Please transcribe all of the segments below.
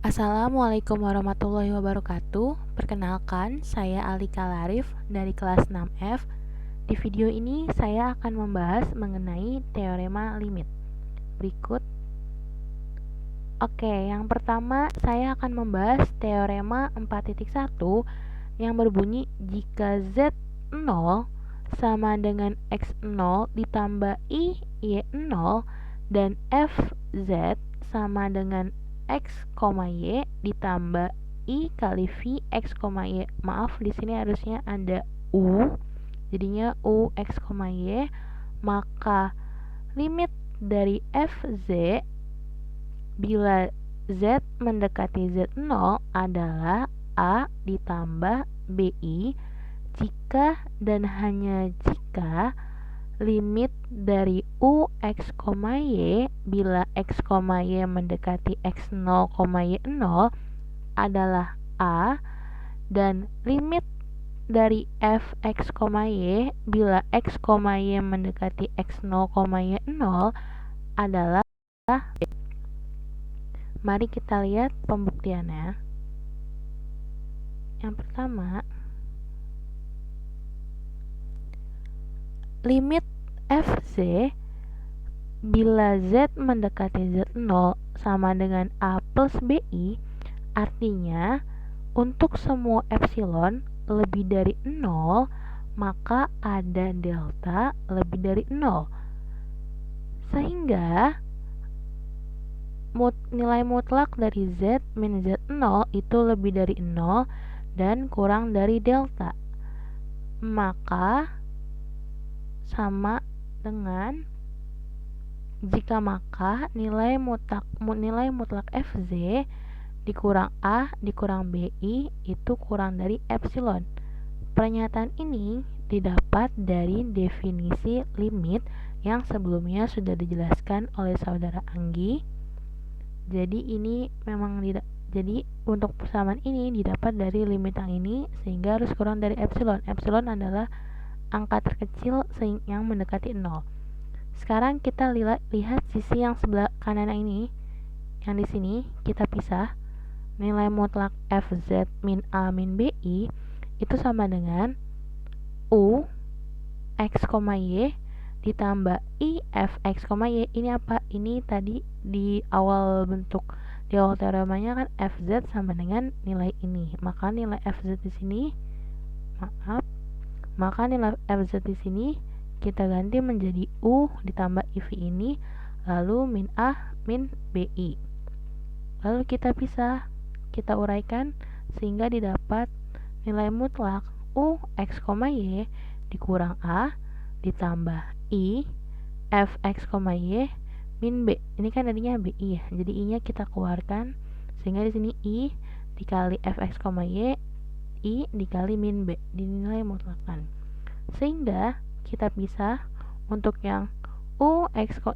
Assalamualaikum warahmatullahi wabarakatuh. Perkenalkan, saya Alika Larif dari kelas 6F. Di video ini saya akan membahas mengenai teorema limit. Berikut. Oke, yang pertama saya akan membahas teorema 4.1 yang berbunyi jika Z0 sama dengan X0 ditambah I Y0 dan Fz sama dengan X, Y ditambah I kali V X, Y. Maaf, di sini harusnya ada U. Jadinya U X, Y. Maka limit dari Fz bila Z mendekati Z0 adalah A ditambah BI jika dan hanya jika limit dari U X, Y bila X, Y mendekati X0, Y0 adalah A dan limit dari F X, Y bila X, Y mendekati X0, Y0 adalah B. Mari kita lihat pembuktiannya. Yang pertama, limit Fz bila Z mendekati Z0 sama dengan A plus BI, artinya untuk semua epsilon lebih dari 0 maka ada delta lebih dari 0, sehingga nilai mutlak dari Z min Z0 itu lebih dari 0 dan kurang dari delta, maka sama dengan jika maka nilai mutlak Fz dikurang A dikurang BI itu kurang dari epsilon. Pernyataan ini didapat dari definisi limit yang sebelumnya sudah dijelaskan oleh saudara Anggi. Jadi untuk persamaan ini didapat dari limit yang ini, sehingga harus kurang dari epsilon. Epsilon adalah angka terkecil yang mendekati 0. Sekarang kita lihat sisi yang sebelah kanan ini. Yang di sini kita pisah. Nilai mutlak Fz min A min BI itu sama dengan U X, Y ditambah I F X, Y. Ini apa? Ini tadi di awal teoremanya kan Fz sama dengan nilai ini. Maka nilai Fz di sini nilai Fz di sini kita ganti menjadi U ditambah IV ini, lalu min A min BI. Lalu kita pisah, kita uraikan sehingga didapat nilai mutlak U X, Y dikurang A ditambah I F X, Y min B. Ini kan tadinya BI ya, jadi I nya kita keluarkan sehingga di sini I dikali F X, Y, I dikali min B dinilai mutlakan, sehingga kita pisah untuk yang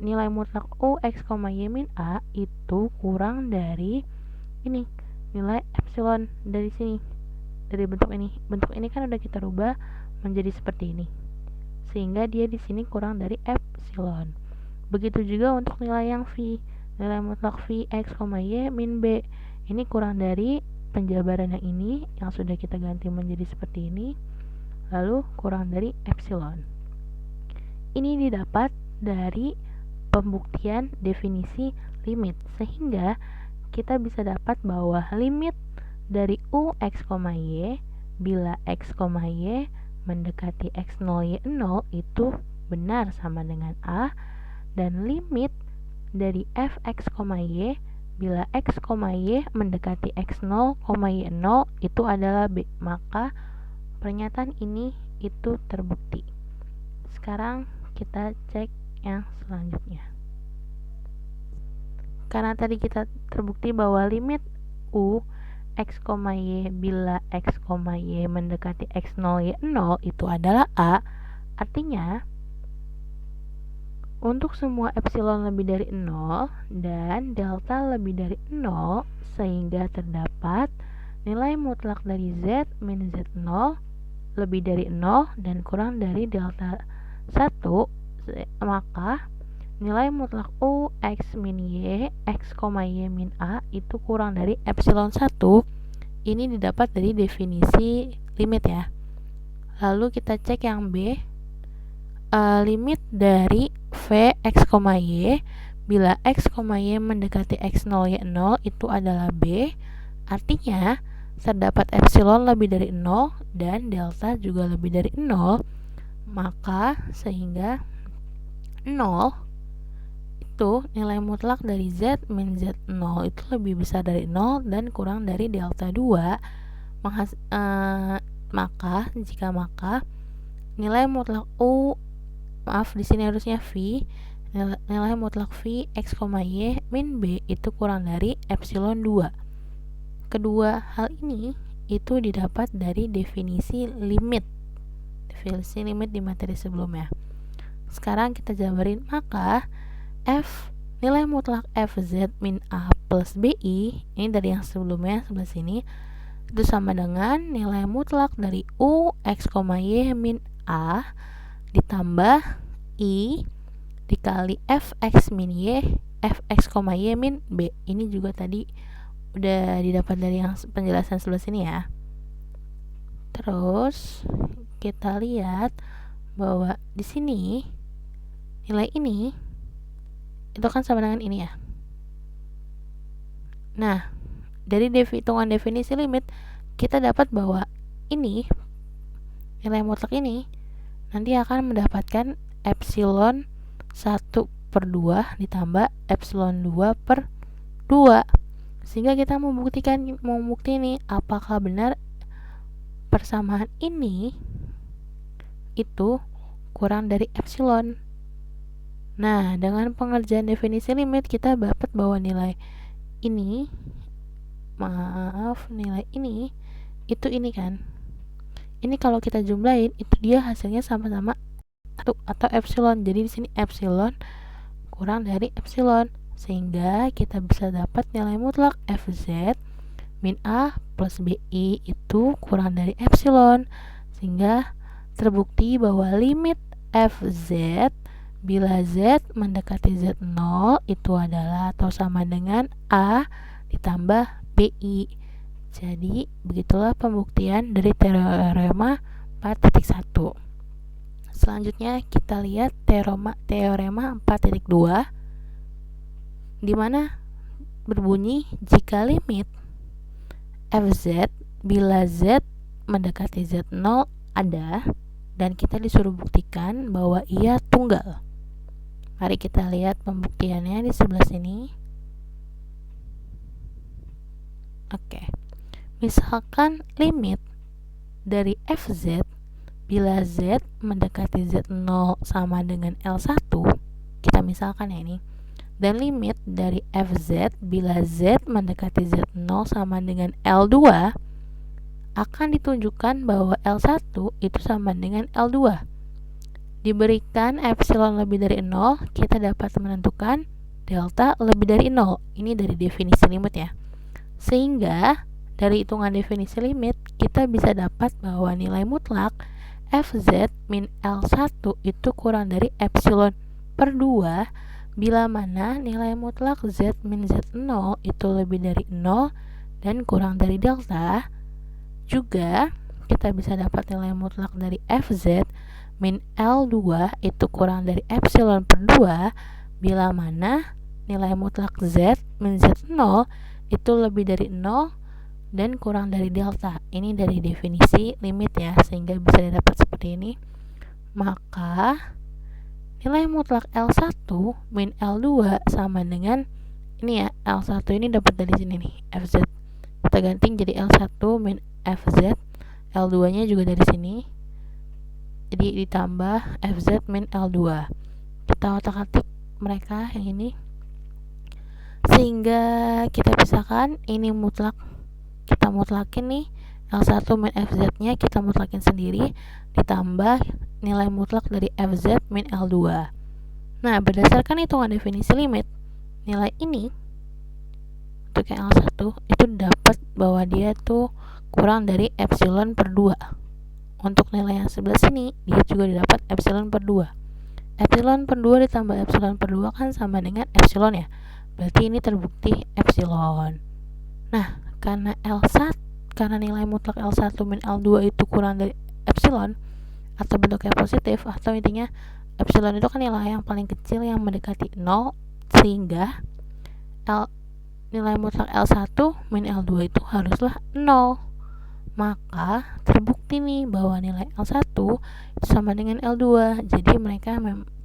nilai mutlak U X, Y min A itu kurang dari ini nilai epsilon dari sini, dari bentuk ini. Bentuk ini kan udah kita rubah menjadi seperti ini, sehingga dia di sini kurang dari epsilon. Begitu juga untuk nilai yang V, nilai mutlak V X, Y min B. Ini kurang dari penjabaran yang ini yang sudah kita ganti menjadi seperti ini, lalu kurang dari epsilon. Ini didapat dari pembuktian definisi limit, sehingga kita bisa dapat bahwa limit dari U X, Y bila X, Y mendekati X0, Y0 itu benar sama dengan A, dan limit dari F X, Y bila X, Y mendekati X0, Y0 itu adalah B. Maka pernyataan ini itu terbukti. Sekarang kita cek yang selanjutnya. Karena tadi kita terbukti bahwa limit U X, Y bila X, Y mendekati X0, Y0 itu adalah A, artinya untuk semua epsilon lebih dari 0 dan delta lebih dari 0, sehingga terdapat nilai mutlak dari Z min Z0 lebih dari 0 dan kurang dari delta 1, maka nilai mutlak U X min Y, X, Y min A itu kurang dari epsilon 1. Ini didapat dari definisi limit ya. Lalu kita cek yang B, limit dari V X, Y bila X, Y mendekati X0, Y0 itu adalah B. Artinya terdapat epsilon lebih dari 0 dan delta juga lebih dari 0, maka sehingga 0 itu nilai mutlak dari Z min Z0 itu lebih besar dari 0 dan kurang dari delta 2. Maka nilai mutlak U, di sini harusnya V, nilai mutlak V X, Y min B itu kurang dari epsilon 2. Kedua hal ini itu didapat dari definisi limit di materi sebelumnya. Sekarang kita jabarin, maka nilai mutlak FZ min A plus BI, ini dari yang sebelumnya sebelah sini, itu sama dengan nilai mutlak dari U X, Y min A ditambah I dikali Fx min Y, Fx, Y min B. Ini juga tadi udah didapat dari yang penjelasan sebelah sini ya. Terus kita lihat bahwa di sini nilai ini itu kan sama dengan ini ya. Nah, dari hitungan definisi limit kita dapat bahwa ini nilai mutlak ini nanti akan mendapatkan epsilon 1/2 ditambah epsilon 2/2. Sehingga kita membuktikan ini apakah benar persamaan ini itu kurang dari epsilon. Nah, dengan pengerjaan definisi limit kita dapat bahwa nilai ini itu ini kan. Ini kalau kita jumlahin itu dia hasilnya sama-sama 1 atau epsilon. Jadi di sini epsilon kurang dari epsilon, sehingga kita bisa dapat nilai mutlak Fz min A plus BI itu kurang dari epsilon. Sehingga terbukti bahwa limit Fz bila Z mendekati Z0 itu adalah atau sama dengan A ditambah BI. Jadi begitulah pembuktian dari teorema 4.1. Selanjutnya kita lihat teorema 4.2, di mana berbunyi jika limit Fz bila Z mendekati Z0 ada dan kita disuruh buktikan bahwa ia tunggal. Mari kita lihat pembuktiannya di sebelah sini. Oke. Misalkan limit dari Fz bila Z mendekati Z0 sama dengan L1, kita misalkan ya ini. Dan limit dari Fz bila Z mendekati Z0 sama dengan L2 akan ditunjukkan bahwa L1 itu sama dengan L2. Diberikan epsilon lebih dari 0, kita dapat menentukan delta lebih dari 0. Ini dari definisi limit ya. Sehingga dari hitungan definisi limit kita bisa dapat bahwa nilai mutlak Fz min L1 itu kurang dari epsilon per 2 bila mana nilai mutlak Z min Z0 itu lebih dari 0 dan kurang dari delta. Juga kita bisa dapat nilai mutlak dari Fz min L2 itu kurang dari epsilon per 2 bila mana nilai mutlak Z min Z0 itu lebih dari 0 dan kurang dari delta. Ini dari definisi limit ya, sehingga bisa didapat seperti ini. Maka nilai mutlak L1 min L2 sama dengan ini ya, L1 ini dapat dari sini nih, Fz. Kita ganti jadi L1 min Fz, L2 nya juga dari sini, jadi ditambah Fz min L2. Kita otak-atik mereka yang ini sehingga kita pisahkan. Ini mutlak, kita mutlakin nih L1 min Fz nya kita mutlakin sendiri, ditambah nilai mutlak dari Fz min L2. Nah, berdasarkan hitungan definisi limit, nilai ini untuk yang L1 itu dapat bahwa dia tuh kurang dari epsilon per 2. Untuk nilai yang sebelah sini dia juga didapat epsilon per 2. epsilon per 2 ditambah epsilon per 2 kan sama dengan epsilon ya. Berarti ini terbukti epsilon. Nah, karena nilai mutlak L1 min L2 itu kurang dari epsilon atau bentuknya positif, atau intinya epsilon itu kan nilai yang paling kecil yang mendekati 0, sehingga nilai mutlak L1 min L2 itu haruslah 0. Maka terbukti nih bahwa nilai L1 sama dengan L2. Jadi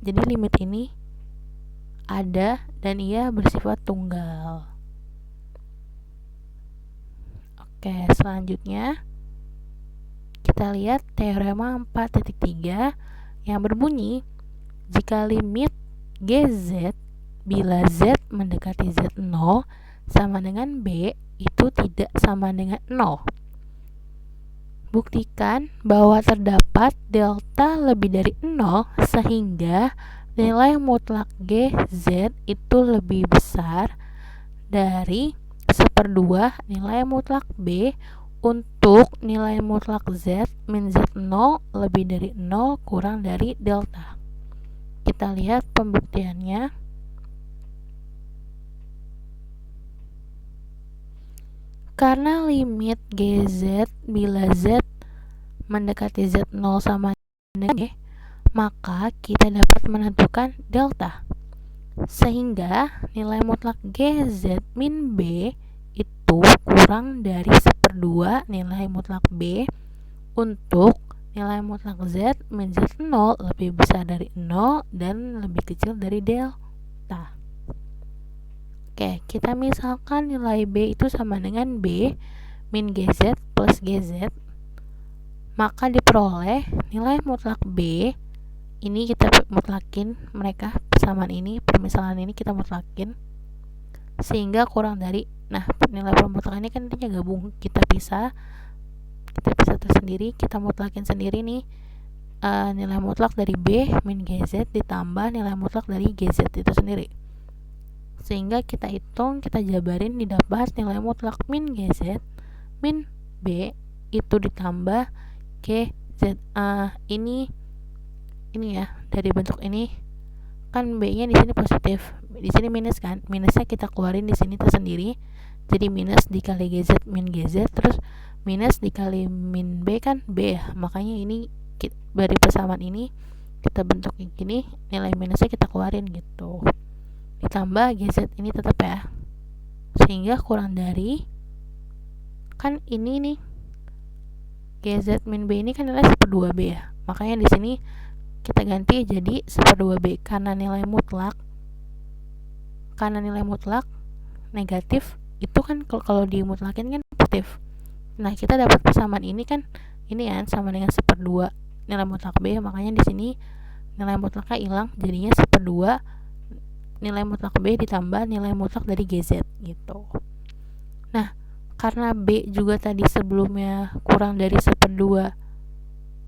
jadi limit ini ada dan ia bersifat tunggal. Oke, selanjutnya kita lihat teorema 4.3 yang berbunyi jika limit GZ bila Z mendekati Z0 sama dengan B itu tidak sama dengan 0. Buktikan bahwa terdapat delta lebih dari 0 sehingga nilai mutlak GZ itu lebih besar dari 1/2 nilai mutlak B untuk nilai mutlak Z min Z0 lebih dari 0 kurang dari delta. Kita lihat pembuktiannya. Karena limit GZ bila Z mendekati Z0 sama dengan B, maka kita dapat menentukan delta. Sehingga nilai mutlak GZ min B itu kurang dari 1/2 nilai mutlak B untuk nilai mutlak Z min Z0 lebih besar dari 0 dan lebih kecil dari delta. Oke, kita misalkan nilai B itu sama dengan B min GZ plus GZ, maka diperoleh nilai mutlak B ini kita mutlakin mereka persamaan ini, permisalan ini kita mutlakin sehingga kurang dari, nah nilai permutlakan ini kan intinya gabung, kita pisah tersendiri, kita mutlakin sendiri nih nilai mutlak dari B min GZ ditambah nilai mutlak dari GZ itu sendiri, sehingga kita hitung, kita jabarin didapat nilai mutlak min GZ min B itu ditambah GZ. Ini ya, dari bentuk ini kan B nya di sini positif, di sini minus kan, minusnya kita keluarin di sini tersendiri, jadi minus dikali GZ min GZ terus minus dikali min B kan B ya, makanya ini dari persamaan ini kita bentuk yang gini, nilai minusnya kita keluarin gitu, ditambah GZ ini tetap ya, sehingga kurang dari, kan ini nih GZ min B ini kan nilai 1/2 B ya, makanya di sini kita ganti jadi 1/2 B karena nilai mutlak negatif itu kan kalau dimutlakin kan positif. Nah, kita dapat persamaan ini kan ini kan sama dengan 1/2 nilai mutlak B, makanya di sini nilai mutlaknya hilang, jadinya 1/2 nilai mutlak B ditambah nilai mutlak dari GZ gitu. Nah, karena B juga tadi sebelumnya kurang dari 1/2,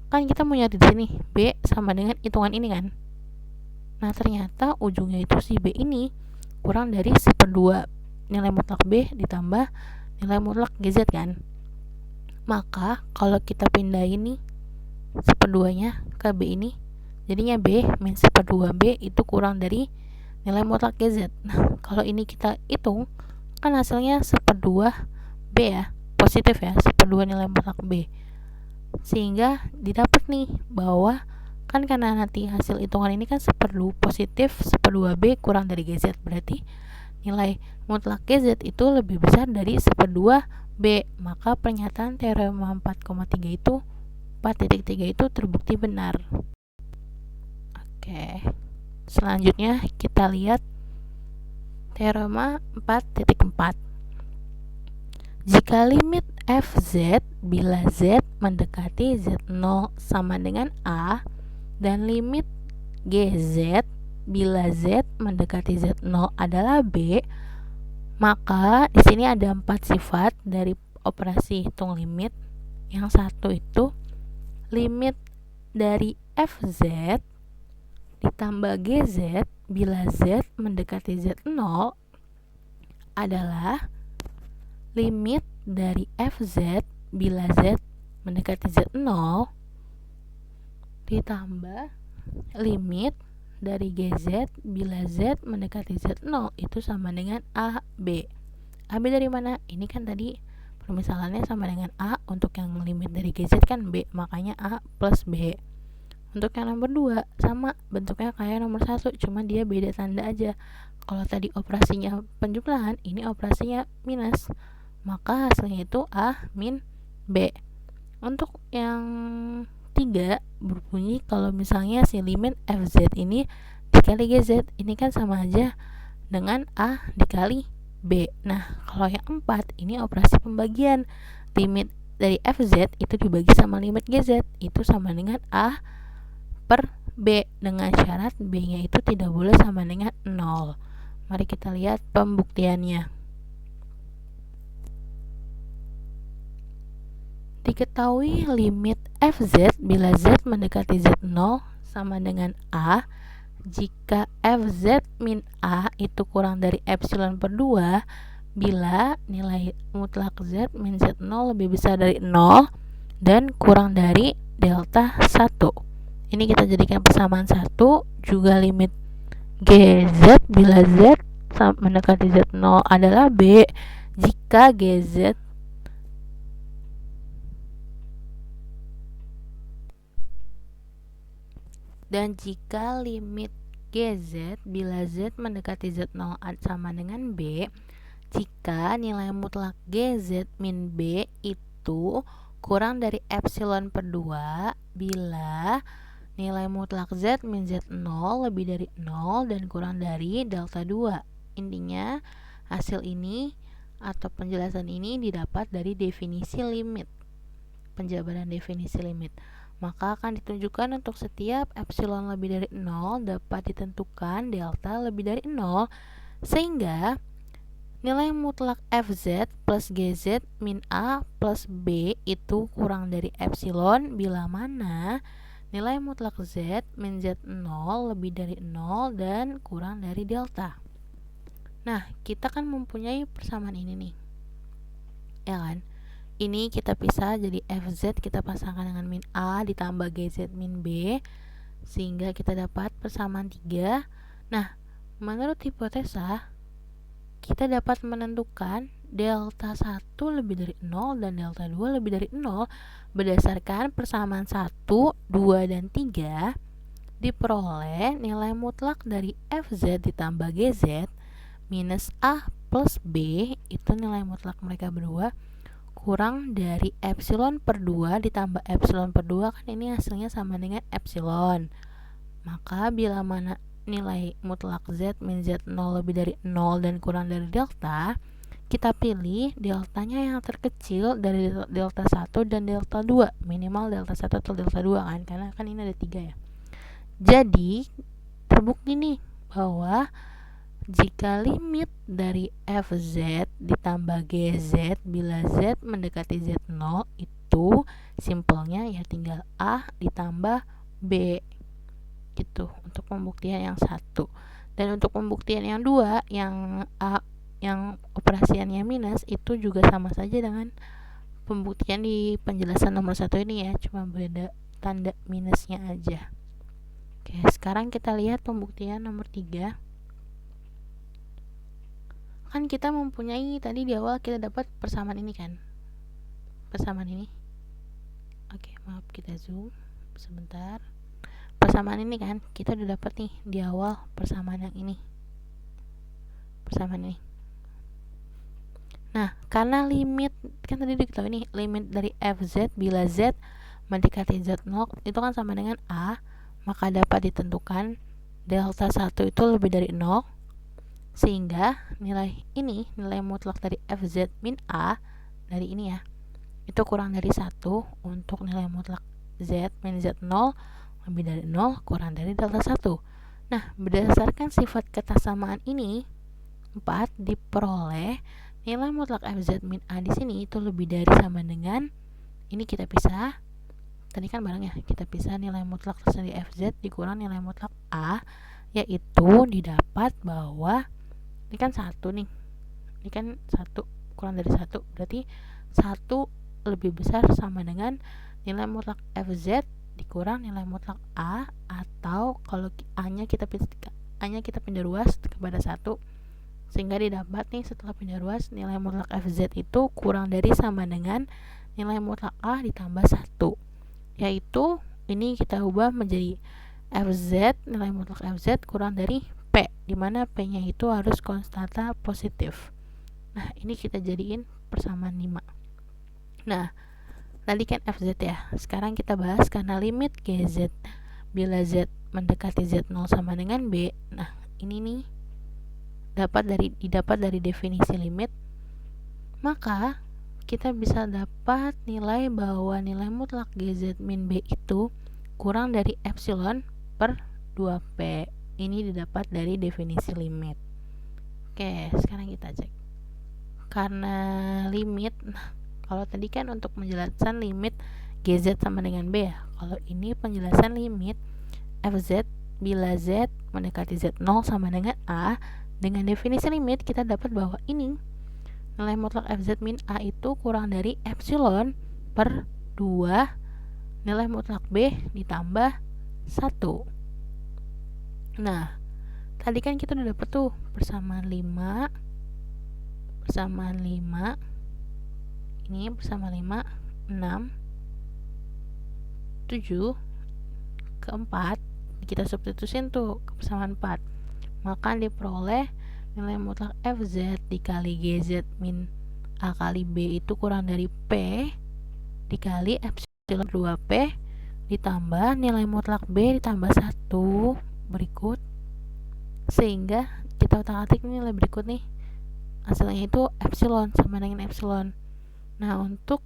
kan kita mau nyari di sini B sama dengan hitungan ini kan. Nah, ternyata ujungnya itu si B ini kurang dari 1/2 nilai mutlak B ditambah nilai mutlak GZ kan. Maka kalau kita pindahin nih 1/2-nya ke B ini, jadinya B min 1/2 B itu kurang dari nilai mutlak GZ. Nah, kalau ini kita hitung kan hasilnya 1/2 B ya, positif ya, 1/2 nilai mutlak B, sehingga didapat nih bahwa kan karena nanti hasil hitungan ini kan 1/2 positif 1/2 B kurang dari GZ, berarti nilai mutlak GZ itu lebih besar dari 1/2 B, maka pernyataan teorema 4,3 itu 4.3 itu terbukti benar. Oke, selanjutnya kita lihat teorema 4.4. Jika limit FZ bila Z mendekati Z0 sama dengan A dan limit GZ bila Z mendekati Z0 adalah B, maka di sini ada 4 sifat dari operasi hitung limit. Yang satu itu limit dari FZ ditambah GZ bila Z mendekati Z0 adalah limit dari FZ bila Z mendekati Z0 ditambah limit dari GZ bila Z mendekati Z0 itu sama dengan AB. AB dari mana? Ini kan tadi permisalannya sama dengan A, untuk yang limit dari GZ kan B, makanya A plus B. Untuk yang nomor 2 sama, bentuknya kayak nomor 1, cuma dia beda tanda aja. Kalau tadi operasinya penjumlahan, ini operasinya minus, maka hasilnya itu A min B. Untuk yang 3 berbunyi kalau misalnya si limit FZ ini dikali GZ, ini kan sama aja dengan A dikali B. Nah, kalau yang 4 ini operasi pembagian. Limit dari FZ itu dibagi sama limit GZ, itu sama dengan A per B, dengan syarat B-nya itu tidak boleh sama dengan 0. Mari kita lihat pembuktiannya. Diketahui limit FZ bila Z mendekati Z0 sama dengan A jika FZ min A itu kurang dari epsilon per 2 bila nilai mutlak Z min Z0 lebih besar dari 0 dan kurang dari delta 1. Ini kita jadikan persamaan 1, juga limit GZ bila Z mendekati Z0 adalah B jika GZ dan jika limit GZ bila Z mendekati Z0 sama dengan B jika nilai mutlak GZ min B itu kurang dari epsilon per 2 bila nilai mutlak Z min Z0 lebih dari 0 dan kurang dari delta 2. Intinya hasil ini atau penjelasan ini didapat dari definisi limit, penjabaran definisi limit. Maka akan ditunjukkan untuk setiap epsilon lebih dari 0 dapat ditentukan delta lebih dari 0 sehingga nilai mutlak FZ plus GZ min A plus B itu kurang dari epsilon bila mana nilai mutlak Z min Z0 lebih dari 0 dan kurang dari delta. Nah, kita kan mempunyai persamaan ini nih, ya kan? Ini kita pisah jadi FZ kita pasangkan dengan min A ditambah GZ min B sehingga kita dapat persamaan 3. Nah, menurut hipotesa kita dapat menentukan delta 1 lebih dari 0 dan delta 2 lebih dari 0 berdasarkan persamaan 1, 2, dan 3 diperoleh nilai mutlak dari FZ ditambah GZ minus A plus B, itu nilai mutlak mereka berdua kurang dari epsilon per 2 ditambah epsilon per 2, kan ini hasilnya sama dengan epsilon. Maka bila mana nilai mutlak Z min Z0 lebih dari 0 dan kurang dari delta, kita pilih deltanya yang terkecil dari delta 1 dan delta 2, minimal delta 1 atau delta 2 kan, karena kan ini ada 3 ya. Jadi terbukti nih bahwa jika limit dari FZ ditambah GZ bila Z mendekati Z0 itu simpelnya ya tinggal A ditambah B gitu untuk pembuktian yang 1. Dan untuk pembuktian yang 2 yang A yang operasiannya minus itu juga sama saja dengan pembuktian di penjelasan nomor 1 ini ya, cuma beda tanda minusnya aja. Oke, sekarang kita lihat pembuktian nomor 3. Kan kita mempunyai tadi di awal kita dapat persamaan ini kan, persamaan ini. Oke, maaf kita zoom sebentar. Persamaan ini kan kita udah dapat nih di awal persamaan yang ini, persamaan ini. Nah, karena limit kan tadi diketahui nih limit dari FZ bila Z mendekati Z0 itu kan sama dengan A, maka dapat ditentukan delta 1 itu lebih dari 0 sehingga nilai ini, nilai mutlak dari FZ min A dari ini ya, itu kurang dari 1 untuk nilai mutlak Z min Z0 lebih dari 0 kurang dari delta 1. Nah, berdasarkan sifat kesamaan ini 4 diperoleh nilai mutlak FZ min A di sini itu lebih dari sama dengan ini kita pisah. Tadi kan bareng ya, kita pisah nilai mutlak dari FZ dikurang nilai mutlak A, yaitu didapat bahwa ini kan 1 nih. Ini kan 1 kurang dari 1, berarti 1 lebih besar sama dengan nilai mutlak FZ dikurang nilai mutlak A, atau kalau A-nya kita pindah ruas kepada 1, sehingga didapat nih setelah pindah ruas nilai mutlak FZ itu kurang dari sama dengan nilai mutlak A ditambah 1, yaitu ini kita ubah menjadi FZ, nilai mutlak FZ kurang dari P, dimana P-nya itu harus konstanta positif. Nah, ini kita jadiin persamaan 5. Nah, tadi kan FZ ya. Sekarang kita bahas karena limit GZ bila Z mendekati Z0 sama dengan B. Nah, ini nih didapat dari definisi limit. Maka kita bisa dapat nilai bahwa nilai mutlak GZ min B itu kurang dari epsilon per 2P. Ini didapat dari definisi limit. Oke, sekarang kita cek. Karena limit, kalau tadi kan untuk penjelasan limit GZ sama dengan B ya. Kalau ini penjelasan limit FZ bila Z mendekati Z0 sama dengan A, dengan definisi limit kita dapat bahwa ini nilai mutlak FZ min A itu kurang dari epsilon per 2 nilai mutlak B ditambah 1. Nah, tadi kan kita udah dapat tuh persamaan 5 ini persamaan 5, 6, 7 ke 4, kita substitusin tuh ke persamaan 4, maka diperoleh nilai mutlak FZ dikali GZ min A kali B itu kurang dari P dikali epsilon 2P ditambah nilai mutlak B ditambah 1 berikut, sehingga kita otak-atik nilai berikut nih, hasilnya itu epsilon sama dengan epsilon. Nah, untuk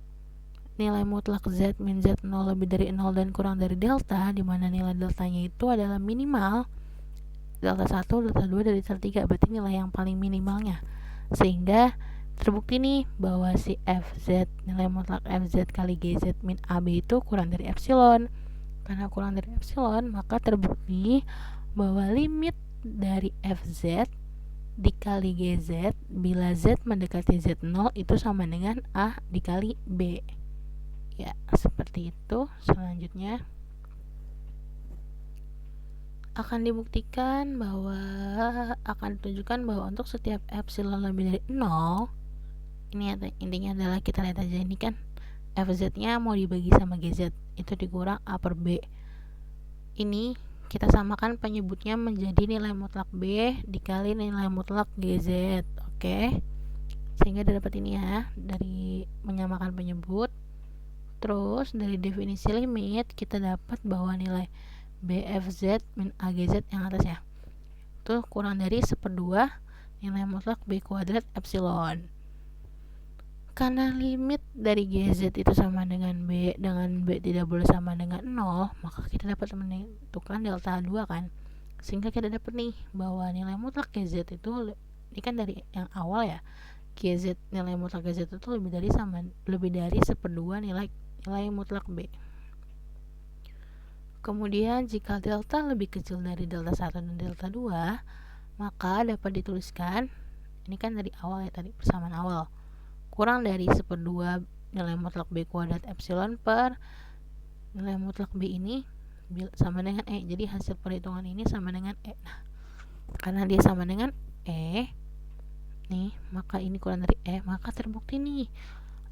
nilai mutlak Z min Z0 lebih dari 0 dan kurang dari delta, di mana nilai deltanya itu adalah minimal delta 1, delta 2, dan delta 3, berarti nilai yang paling minimalnya. Sehingga terbukti nih bahwa si FZ, nilai mutlak FZ kali GZ min AB itu kurang dari epsilon. Karena kurang dari epsilon, maka terbukti bahwa limit dari FZ dikali GZ bila Z mendekati Z0 itu sama dengan A dikali B. Ya, seperti itu. Selanjutnya akan dibuktikan bahwa akan ditunjukkan bahwa untuk setiap epsilon lebih dari 0, ini intinya adalah kita lihat aja ini kan FZ-nya mau dibagi sama GZ, itu dikurang A per B. Ini kita samakan penyebutnya menjadi nilai mutlak B dikali nilai mutlak GZ. Oke. Sehingga dapat ini ya, dari menyamakan penyebut. Terus dari definisi limit kita dapat bahwa nilai BFZ min AGZ yang atas ya, itu kurang dari 1/2 nilai mutlak B kuadrat epsilon. Karena limit dari GZ itu sama dengan B tidak boleh sama dengan 0, maka kita dapat menentukan delta 2 kan. Sehingga kita dapat nih bahwa nilai mutlak GZ itu, ini kan dari yang awal ya, GZ nilai mutlak GZ itu lebih dari 1/2 nilai mutlak B. Kemudian jika delta lebih kecil dari delta 1 dan delta 2, maka dapat dituliskan, ini kan dari awal ya tadi, persamaan awal, kurang dari 1/2 nilai mutlak B kuadrat epsilon per nilai mutlak B ini sama dengan E. Jadi hasil perhitungan ini sama dengan E. Nah, karena dia sama dengan E nih, maka ini kurang dari E, maka terbukti nih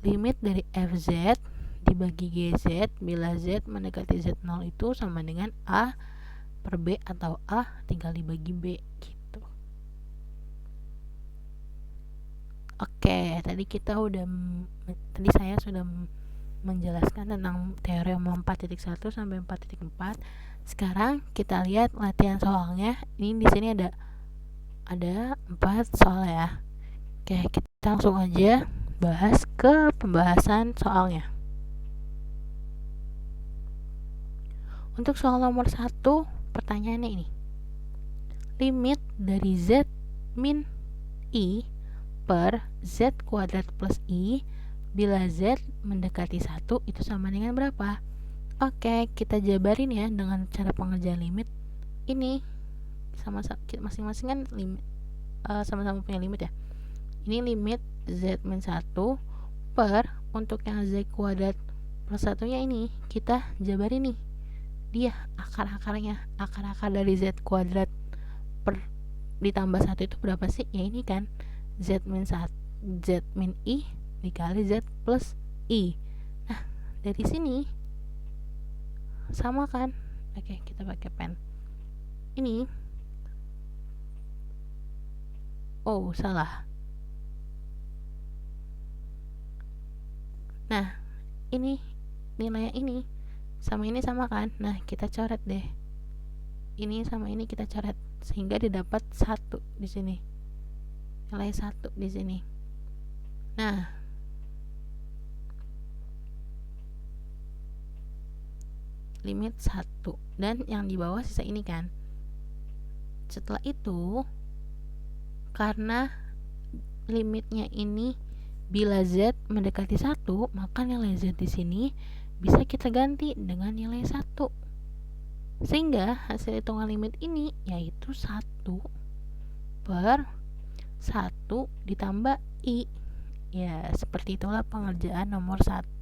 limit dari FZ dibagi GZ bila Z mendekati Z0 itu sama dengan A per B atau A tinggal dibagi B gitu. Oke, tadi saya sudah menjelaskan tentang teorema 4.1 sampai 4.4. Sekarang kita lihat latihan soalnya. Ini di sini ada 4 soal ya. Oke, kita langsung aja bahas ke pembahasan soalnya. Untuk soal nomor 1, pertanyaannya ini. Limit dari Z min I per Z kuadrat plus I bila Z mendekati 1 itu sama dengan berapa? Oke, kita jabarin ya dengan cara pengerjaan limit. Ini masing-masing kan limit, sama-sama punya limit ya. Ini limit Z min 1 per, untuk yang Z kuadrat plus 1 nya ini kita jabarin nih. dia akar dari z kuadrat per ditambah 1 itu berapa sih? Ya ini kan z min 1, z min i dikali z plus i. Nah, dari sini sama kan? Oke, kita pakai pen. Ini salah. Nah, ini nilai ini sama kan? Nah, kita coret deh. Ini sama ini kita coret sehingga didapat 1 di sini. Nilai 1 di sini. Nah, limit 1 dan yang di bawah sisa ini kan. Setelah itu, karena limitnya ini bila z mendekati 1, maka nilai z di sini bisa kita ganti dengan nilai 1. Sehingga hasil hitungan limit ini yaitu 1 per 1 ditambah i. Ya, seperti itulah pengerjaan nomor 1.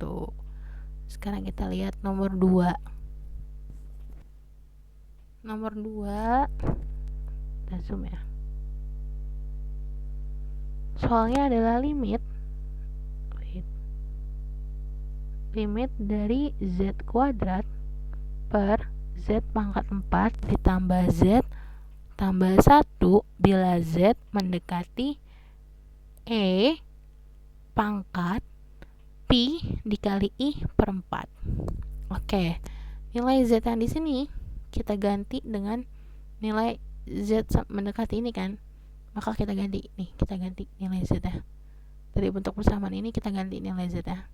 Sekarang kita lihat nomor 2. Nomor 2, kita zoom ya. Soalnya adalah limit dari z kuadrat per z pangkat 4 ditambah z tambah 1 bila z mendekati e pangkat pi dikali i per 4. Oke, nilai z yang di sini kita ganti dengan nilai z mendekati ini kan, maka kita ganti nilai z ya. Dari bentuk persamaan ini kita ganti nilai z ya.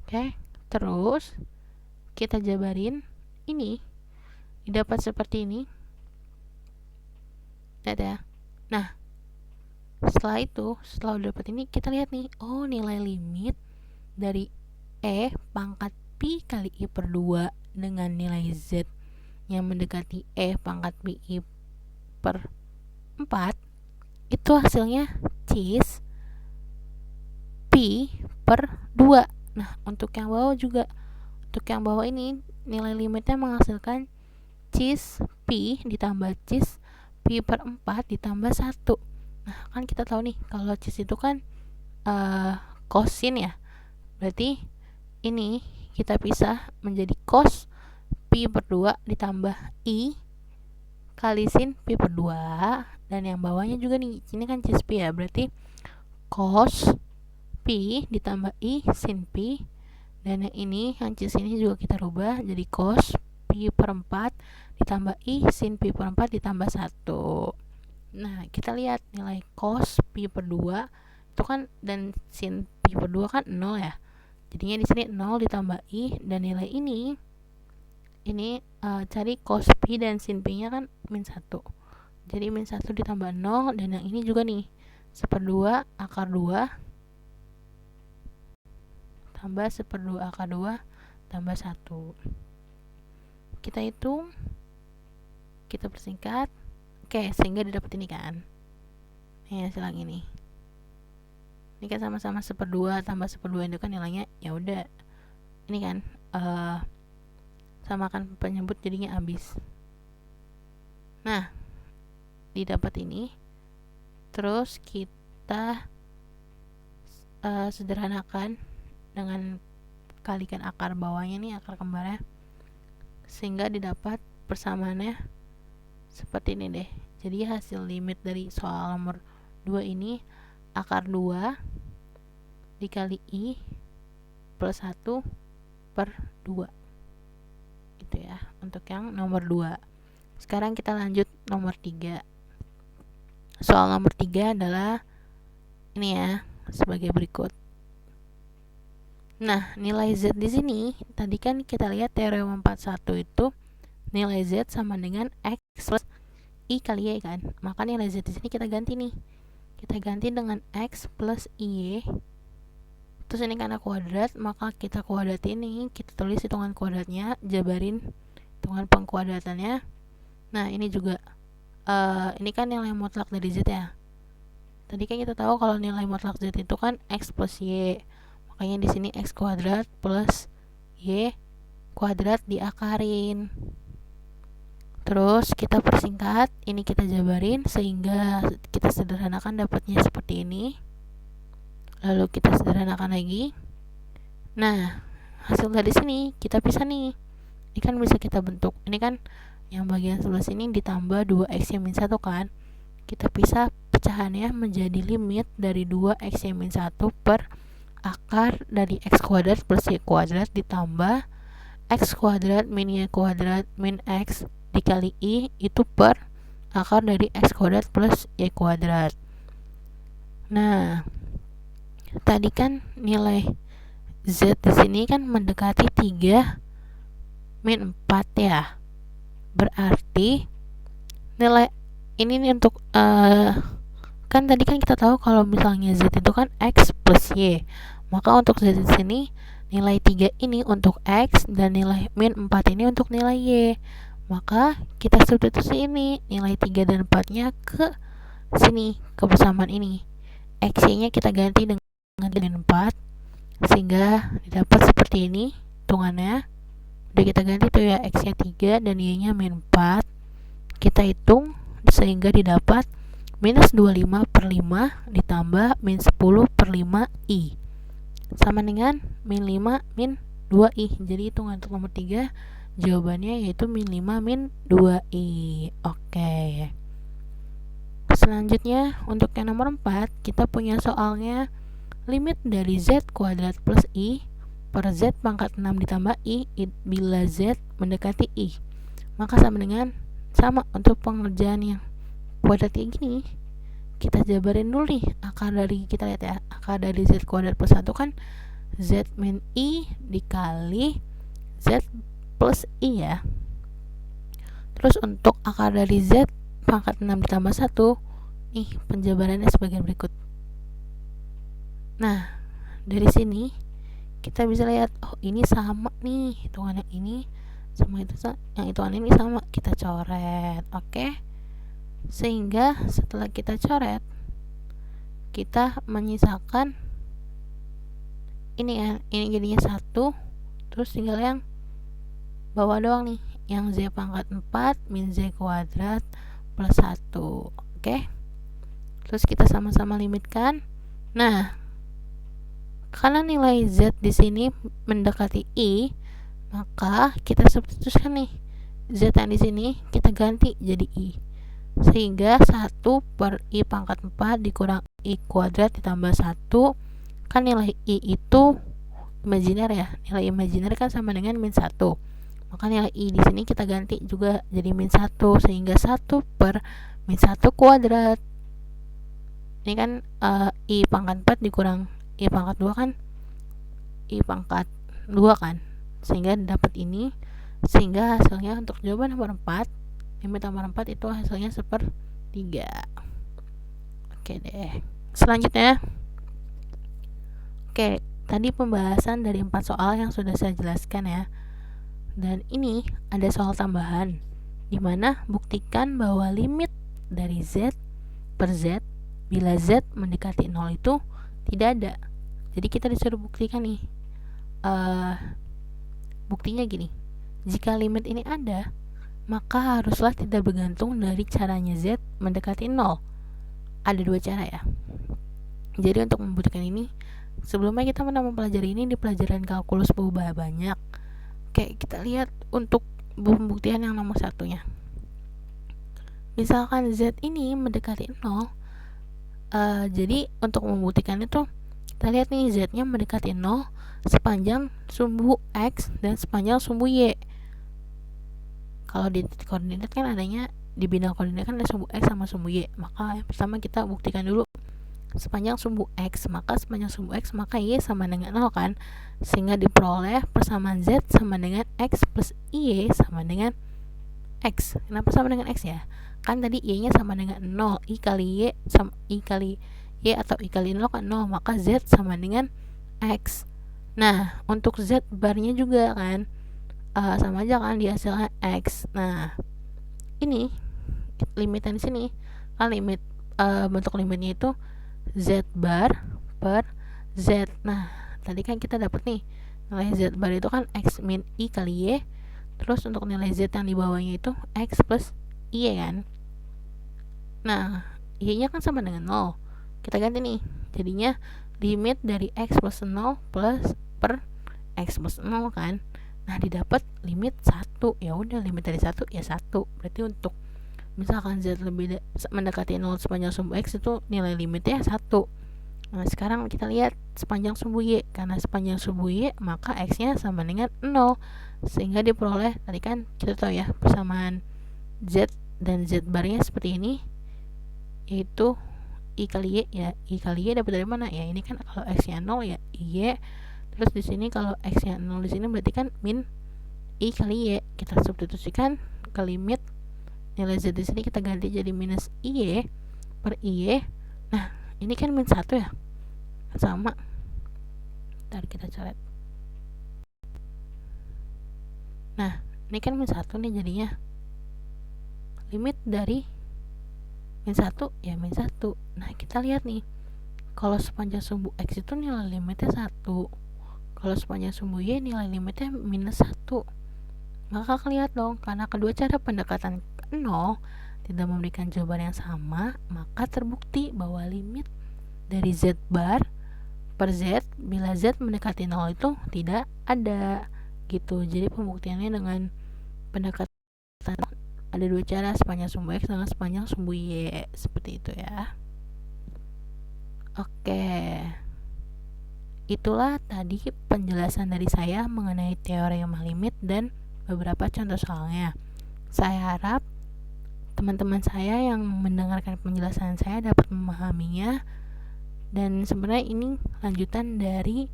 Oke, terus kita jabarin ini didapat seperti ini. Lihat ya. Nah, setelah udah dapat ini, kita lihat nih, nilai limit dari e pangkat pi kali i per 2 dengan nilai z yang mendekati e pangkat pi i per 4 itu hasilnya cis pi per 2. Nah, untuk yang bawah juga, untuk yang bawah ini nilai limitnya menghasilkan cis pi ditambah cis pi per 4 ditambah 1. Nah, kan kita tahu nih kalau cis itu kan kosin ya. Berarti ini kita pisah menjadi cos pi per 2 ditambah i kali sin pi per 2. Dan yang bawahnya juga nih, ini kan cis pi ya, berarti cos pi ditambah i sin pi. Dan yang ini, yang cis ini juga kita rubah jadi cos pi per 4 ditambah i sin pi per 4 ditambah 1. Nah, kita lihat nilai cos pi per 2 itu kan, dan sin pi per 2 kan 0 ya. Jadinya di sini 0 ditambah i, dan nilai ini cari cos pi dan sin pi nya kan min 1. Jadi min 1 ditambah 0, dan yang ini juga nih 1/2 akar 2 tambah 1/2 akar 2 tambah 1. Kita hitung, kita persingkat. Oke, sehingga didapat ini kan. Ini hasil yang ini. Ini kan sama-sama 1/2 tambah 1/2 itu kan nilainya ya udah. Ini kan samakan penyebut jadinya habis. Nah, didapat ini. Terus kita sederhanakan dengan kalikan akar bawahnya nih, akar kembarnya, sehingga didapat persamaannya seperti ini deh. Jadi hasil limit dari soal nomor 2 ini akar 2 dikali i plus 1 per 2 gitu ya, untuk yang nomor 2. Sekarang kita lanjut nomor 3. Soal nomor 3 adalah ini ya, sebagai berikut. Nah, nilai z di sini tadi kan kita lihat teorema 41 itu nilai z sama dengan x plus i kali y kan. Maka nilai z di sini kita ganti nih. Kita ganti dengan x plus y. Terus ini karena kuadrat, maka kita kuadratin nih, kita tulis hitungan kuadratnya, jabarin hitungan pengkuadratannya. Nah, ini juga ini kan nilai mutlak dari z ya. Tadi kan kita tahu kalau nilai mutlak z itu kan x plus y. Makanya di sini x kuadrat plus y kuadrat diakarin. Terus kita persingkat, ini kita jabarin sehingga kita sederhanakan dapatnya seperti ini. Lalu kita sederhanakan lagi. Nah, hasil dari sini kita pisah nih. Ini kan bisa kita bentuk. Ini kan yang bagian sebelah sini ditambah 2x min 1 kan. Kita pisah pecahannya menjadi limit dari 2x min 1 per akar dari x kuadrat plus y kuadrat ditambah x kuadrat min y kuadrat min x dikali i itu per akar dari x kuadrat plus y kuadrat. Nah, tadi kan nilai z di sini kan mendekati 3 min 4 ya. Berarti nilai ini nih untuk kan tadi kan kita tahu kalau misalnya z itu kan x plus y. Maka untuk z di sini nilai 3 ini untuk x dan nilai min 4 ini untuk nilai y. Maka kita substitusi ini nilai 3 dan 4 nya ke sini, ke persamaan ini. X-nya kita ganti dengan min 4 sehingga didapat seperti ini hitungannya. Udah kita ganti tuh ya, x-nya 3 dan y-nya min 4. Kita hitung sehingga didapat minus 25 per 5 ditambah min 10 per 5 i sama dengan min 5 min 2i. Jadi hitungan untuk nomor 3 jawabannya yaitu min 5 min 2i. Oke. Selanjutnya untuk yang nomor 4 kita punya soalnya limit dari z kuadrat plus i per z pangkat 6 ditambah i bila z mendekati i. Maka sama untuk pengerjaan yang kuadrat kayak gini, kita jabarin dulu nih akar dari, kita lihat ya, akar dari z kuadrat plus 1 kan z min i dikali z plus i ya. Terus untuk akar dari z pangkat 6 ditambah 1, nih penjabarannya sebagai berikut. Nah, dari sini kita bisa lihat, oh ini sama nih hitungan yang ini sama itu, yang hitungan ini sama, kita coret. Oke. Sehingga setelah kita coret, kita menyisakan ini kan, ini jadinya 1, terus tinggal yang bawah doang nih, yang z pangkat 4 min z kuadrat plus 1. Oke. Terus kita sama-sama limitkan. Nah, karena nilai z di sini mendekati i, maka kita substitusikan nih z yang di sini kita ganti jadi i. Sehingga 1 per i pangkat 4 dikurang i kuadrat ditambah 1, kan nilai i itu imajiner ya. Nilai imajiner kan sama dengan min 1. Maka nilai i di sini kita ganti juga jadi min 1, sehingga 1 per min 1 kuadrat. Ini kan i pangkat 4 dikurang i pangkat 2 kan i pangkat 2 kan, sehingga dapat ini. Sehingga hasilnya untuk jawaban nomor 4, limit nomor 4 itu hasilnya 1/3. Oke deh. Selanjutnya, oke, tadi pembahasan dari 4 soal yang sudah saya jelaskan ya. Dan ini ada soal tambahan, dimana buktikan bahwa limit dari z per z bila z mendekati 0 itu tidak ada. Jadi kita disuruh buktikan nih, buktinya gini, jika limit ini ada, maka haruslah tidak bergantung dari caranya z mendekati 0. Ada 2 cara ya. Jadi untuk membuktikan ini, sebelumnya kita pernah mempelajari ini di pelajaran kalkulus perubahan banyak. Oke, kita lihat untuk pembuktian yang nomor 1-nya. Misalkan z ini mendekati 0, jadi untuk membuktikan itu kita lihat nih, z-nya mendekati 0 sepanjang sumbu x dan sepanjang sumbu y. Kalau di titik koordinat kan adanya, di bidang koordinat kan ada sumbu x sama sumbu y. Maka yang pertama kita buktikan dulu sepanjang sumbu x, maka sepanjang sumbu x maka y sama dengan 0 kan, sehingga diperoleh persamaan z sama dengan x plus y sama dengan x. Kenapa sama dengan x ya? Kan tadi y nya sama dengan 0, i kali y sama i kali y atau i kali 0 kan 0, maka z sama dengan x. Nah, untuk z barnya juga kan sama aja kan, di hasilnya x. Nah, ini limitan di sini kan, limit bentuk limitnya itu z bar per z. Nah, tadi kan kita dapat nih nilai z bar itu kan x min i kali y, terus untuk nilai z yang di bawahnya itu x plus y kan. Nah, y-nya kan sama dengan 0. Kita ganti nih. Jadinya limit dari x plus 0 plus per x plus 0 kan. Nah, didapat limit 1. Ya udah, limit dari 1 ya 1. Berarti untuk misalkan z lebih mendekati 0 sepanjang sumbu x itu nilai limitnya 1. Nah, sekarang kita lihat sepanjang sumbu y. Karena sepanjang sumbu y, maka x-nya sama dengan 0. Sehingga diperoleh, tadi kan kita tahu ya, persamaan z dan z barnya seperti ini, yaitu i kali y. Ya, i kali y dapat dari mana? Ya, ini kan kalau x-nya 0 ya y. Terus di sini kalau x-nya 0 di sini berarti kan min i kali y. Kita substitusikan ke limit nilai z di sini, kita ganti jadi minus i per i. Nah, ini kan min 1 ya. Sama. Ntar kita coret. Nah, ini kan min 1 nih jadinya. Limit dari min 1 ya min 1. Nah, kita lihat nih. Kalau sepanjang sumbu x itu nilai limitnya 1. Kalau sepanjang sumbu y nilai limitnya minus 1. Maka kelihatan dong, karena kedua cara pendekatan ke 0 tidak memberikan jawaban yang sama, maka terbukti bahwa limit dari z bar per z bila z mendekati 0 itu tidak ada gitu. Jadi pembuktiannya dengan pendekatan ada dua cara, sepanjang sumbu x dengan sepanjang sumbu y, seperti itu ya. Oke, itulah tadi penjelasan dari saya mengenai teorema limit dan beberapa contoh soalnya. Saya harap teman-teman saya yang mendengarkan penjelasan saya dapat memahaminya. Dan sebenarnya ini lanjutan dari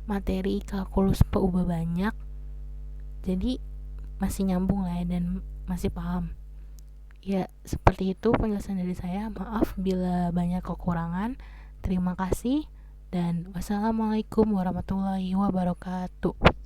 materi kalkulus PUBA banyak, jadi masih nyambung lah ya, dan masih paham ya. Seperti itu penjelasan dari saya. Maaf bila banyak kekurangan. Terima kasih dan wassalamualaikum warahmatullahi wabarakatuh.